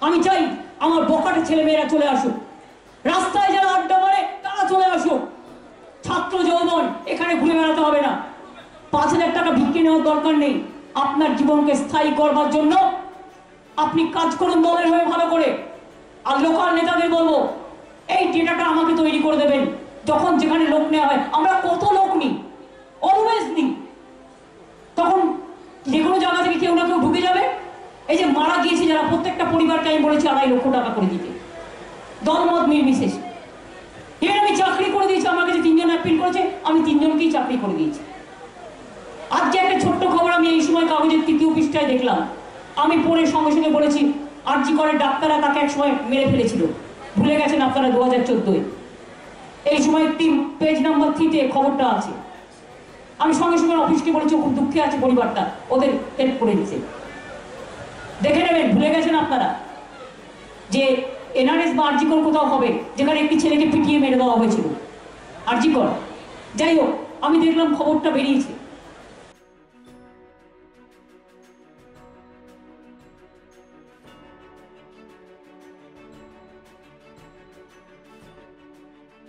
আমি চাই আমার বকাটে ছেলেমেয়েরা চলে আসুক, রাস্তায় যারা আড্ডা মারে তারা চলে আসুক। ছাত্র যৌবন এখানে ঘুরে বেড়াতে হবে না। 5,000 টাকা ভিক্ষে নেওয়ার দরকার নেই। আপনার জীবনকে স্থায়ী করবার জন্য আপনি কাজ করুন দলের হয়ে ভালো করে। আর লোকাল নেতাদের বলবো, এই ডেটাটা আমাকে তৈরি করে দেবেন। যখন যেখানে লোক নেওয়া হয়, আমরা কত লোক নিই, অলওয়েজ নিই, তখন যে কোনো জায়গা থেকে কেউ না কেউ ঢুকে যাবে। এই যে মারা গিয়েছে যারা, প্রত্যেকটা পরিবারকে আমি বলেছি 2.5 লক্ষ টাকা করে দিতে, দলমত নির্বিশেষে। এর আমি চাকরি করে দিয়েছি, আমার কাছে 3 জন অ্যাপিল করেছে, আমি 3 জনকেই চাকরি করে দিয়েছি। আজকে একটা ছোট্ট খবর আমি এই সময় কাগজের 3য় পৃষ্ঠায় দেখলাম, আমি পড়ে সঙ্গে সঙ্গে বলেছি, আরজি করে ডাক্তাররা তাকে এক সময় মেরে ফেলেছিল, ভুলে গেছেন আপনারা 2014-এ। এই সময় পেজ নাম্বার 3-তে খবরটা আছে। আমি সঙ্গে সঙ্গে অফিসকে বলেছি, খুব দুঃখে আছে পরিবারটা, ওদের হেল্প করে দিচ্ছে, দেখে নেবেন। ভুলে গেছেন আপনারা যে এনআরএস বা আরজি কর কোথাও হবে যেখানে একটি ছেলেকে পিটিয়ে মেরে দেওয়া হয়েছিল, আরজি কর। যাই হোক, আমি দেখলাম খবরটা বেরিয়েছে।